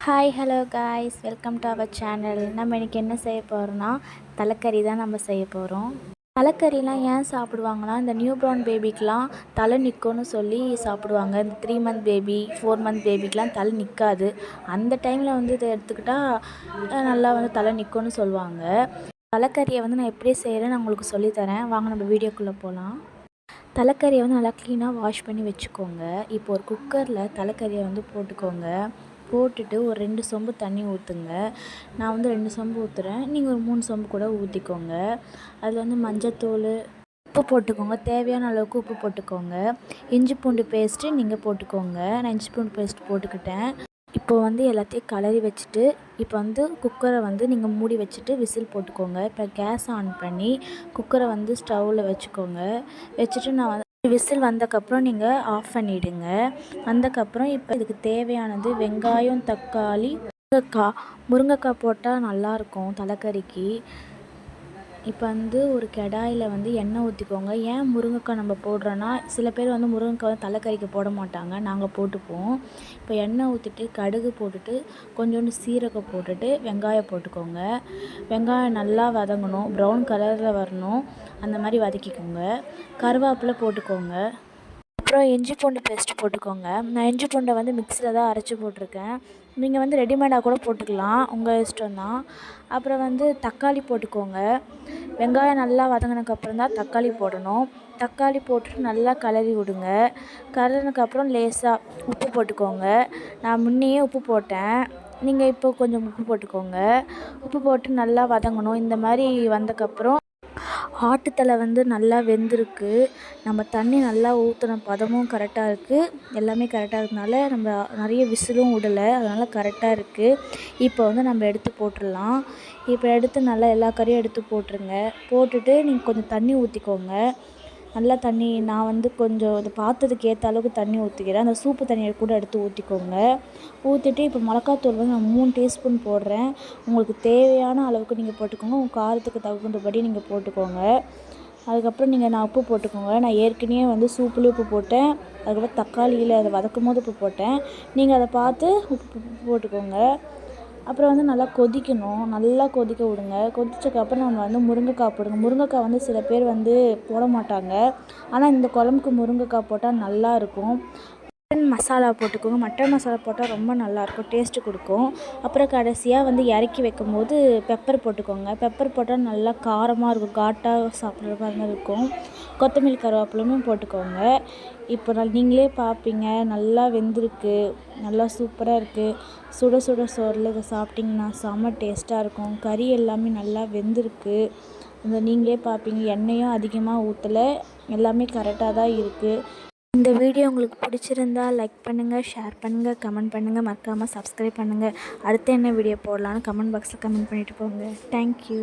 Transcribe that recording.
Hi hello guys, welcome to our channel. நம்ம இன்றைக்கி என்ன செய்ய போகிறோன்னா தலைக்கறி தான் நம்ம செய்ய போகிறோம். தலைக்கறிலாம் ஏன் சாப்பிடுவாங்கன்னா, இந்த நியூ பார்ன் பேபிக்கெலாம் தலை நிற்கும்னு சொல்லி சாப்பிடுவாங்க. இந்த 3 மந்த் பேபி 4 மந்த் பேபிக்கெலாம் தலை நிற்காது. அந்த டைமில் இதை எடுத்துக்கிட்டால் நல்லா தலை நிற்கும்னு சொல்லுவாங்க. தலைக்கறியை நான் எப்படி செய்கிறேன்னு நான் உங்களுக்கு சொல்லித்தரேன். வாங்க நம்ம வீடியோக்குள்ளே போகலாம். தலைக்கறியை நல்லா க்ளீனாக வாஷ் பண்ணி வச்சுக்கோங்க. இப்போ ஒரு குக்கரில் தலைக்கறியை போட்டுக்கோங்க. போட்டுட்டு ஒரு 2 சொம்பு தண்ணி ஊற்றுங்க. நான் 2 சொம்பு ஊற்றுறேன். நீங்கள் ஒரு 3 சொம்பு கூட ஊற்றிக்கோங்க. அதில் மஞ்சத்தூள், உப்பு போட்டுக்கோங்க. தேவையான அளவுக்கு உப்பு போட்டுக்கோங்க. இஞ்சி பூண்டு பேஸ்ட்டு நீங்கள் போட்டுக்கோங்க. நான் இஞ்சி பூண்டு பேஸ்ட் போட்டுக்கிட்டேன். இப்போது எல்லாத்தையும் கலரி வச்சுட்டு இப்போ குக்கரை நீங்கள் மூடி வச்சுட்டு விசில் போட்டுக்கோங்க. இப்போ கேஸ் ஆன் பண்ணி குக்கரை ஸ்டவ்வில் வச்சுக்கோங்க. வச்சுட்டு நான் விசில் வந்தக்கப்புறம் நீங்கள் ஆஃப் பண்ணிவிடுங்க. வந்தக்கப்புறம் இப்போ இதுக்கு தேவையானது வெங்காயம், தக்காளி, முருங்கைக்காய் போட்டால் நல்லாயிருக்கும் தலைக்கறிக்கு. இப்போ ஒரு கடாயில் எண்ணெய் ஊற்றிக்கோங்க. ஏன் முருங்கைக்காய் நம்ம போடுறோன்னா, சில பேர் முருங்கைக்காய் தலைக்கறிக்கு போட மாட்டாங்க, நாங்கள் போட்டுப்போம். இப்போ எண்ணெய் ஊற்றிட்டு கடுகு போட்டுட்டு கொஞ்சோண்டு சீரகம் போட்டுட்டு வெங்காயம் போட்டுக்கோங்க. வெங்காயம் நல்லா வதங்கணும், ப்ரௌன் கலரில் வரணும், அந்த மாதிரி வதக்கிக்கோங்க. கருவேப்பிலை போட்டுக்கோங்க. அப்புறம் இஞ்சி பூண்டு பேஸ்ட்டு போட்டுக்கோங்க. நான் இஞ்சி பூண்டை மிக்ஸியில் தான் அரைச்சி போட்டிருக்கேன். நீங்கள் ரெடிமேடாக கூட போட்டுக்கலாம், உங்கள் இஷ்டம்தான். அப்புறம் தக்காளி போட்டுக்கோங்க. வெங்காயம் நல்லா வதங்கினதுக்கப்புறம் தான் தக்காளி போடணும். தக்காளி போட்டுட்டு நல்லா கிளறி விடுங்க. கிளறினதுக்கப்புறம் லேசாக உப்பு போட்டுக்கோங்க. நான் முன்னையே உப்பு போட்டேன், நீங்கள் இப்போ கொஞ்சம் உப்பு போட்டுக்கோங்க. உப்பு போட்டு நல்லா வதங்கணும். இந்த மாதிரி வந்தக்கப்புறம் ஆட்டுத்தலை நல்லா வெந்திருக்கு. நம்ம தண்ணி நல்லா ஊற்றின பதமும் கரெக்டாக இருக்குது. எல்லாமே கரெக்டாக இருக்கனால நம்ம நிறைய விசிலும் விடலை, அதனால் கரெக்டாக இருக்குது. இப்போ நம்ம எடுத்து போட்டுடலாம். இப்போ எடுத்து நல்லா எல்லா கறியும் எடுத்து போட்டுருங்க. போட்டுட்டு நீங்கள் கொஞ்சம் தண்ணி ஊற்றிக்கோங்க. நல்லா தண்ணி, நான் கொஞ்சம் இது பார்த்ததுக்கு ஏற்ற அளவுக்கு தண்ணி ஊற்றிக்கிறேன். அந்த சூப்பு தண்ணியை கூட எடுத்து ஊற்றிக்கோங்க. ஊற்றிட்டு இப்போ மிளகாத்தூள் நான் 3 டீஸ்பூன் போடுறேன். உங்களுக்கு தேவையான அளவுக்கு நீங்கள் போட்டுக்கோங்க. உங்கள் காரத்துக்கு தகுந்தபடி நீங்கள் போட்டுக்கோங்க. அதுக்கப்புறம் நான் உப்பு போட்டுக்கோங்க. நான் ஏற்கனவே சூப்புலேயும் உப்பு போட்டேன், அதுக்கப்புறம் தக்காளியில் அதை வதக்கும் போது உப்பு போட்டேன். நீங்கள் அதை பார்த்து உப்பு போட்டுக்கோங்க. அப்புறம் நல்லா கொதிக்கணும், நல்லா கொதிக்க விடுங்க. கொதிச்சதுக்கப்புறம் நம்ம முருங்கைக்காய் போடுங்க. முருங்கைக்காய் சில பேர் போட மாட்டாங்க, ஆனால் இந்த குழம்புக்கு முருங்கைக்காய் போட்டால் நல்லாயிருக்கும். மட்டன் மசாலா போட்டுக்கோங்க. மட்டன் மசாலா போட்டால் ரொம்ப நல்லாயிருக்கும், டேஸ்ட்டு கொடுக்கும். அப்புறம் கடைசியாக இறக்கி வைக்கும் போது பெப்பர் போட்டுக்கோங்க. பெப்பர் போட்டால் நல்லா காரமாக இருக்கும், காட்டாக சாப்பிட்ற மாதிரி இருக்கும். கொத்தமல்லி கருவேப்பிலையும் போட்டுக்கோங்க. இப்போ நீங்களே பார்ப்பீங்க, நல்லா வெந்திருக்கு, நல்லா சூப்பராக இருக்குது. சுட சுட சோறில் இதை சாப்பிட்டிங்கன்னா செம்ம டேஸ்ட்டாக இருக்கும். கறி எல்லாமே நல்லா வெந்திருக்கு. நீங்களே பார்ப்பீங்க, எண்ணெயும் அதிகமாக ஊற்றலை, எல்லாமே கரெக்டாக தான் இருக்குது. இந்த வீடியோ உங்களுக்கு பிடிச்சிருந்தா லைக் பண்ணுங்கள், ஷேர் பண்ணுங்கள், கமெண்ட் பண்ணுங்கள், மறக்காமல் சப்ஸ்கிரைப் பண்ணுங்கள். அடுத்து என்ன வீடியோ போடலான்னு கமெண்ட் பாக்ஸில் கமெண்ட் பண்ணிவிட்டு போங்க. தேங்க்யூ.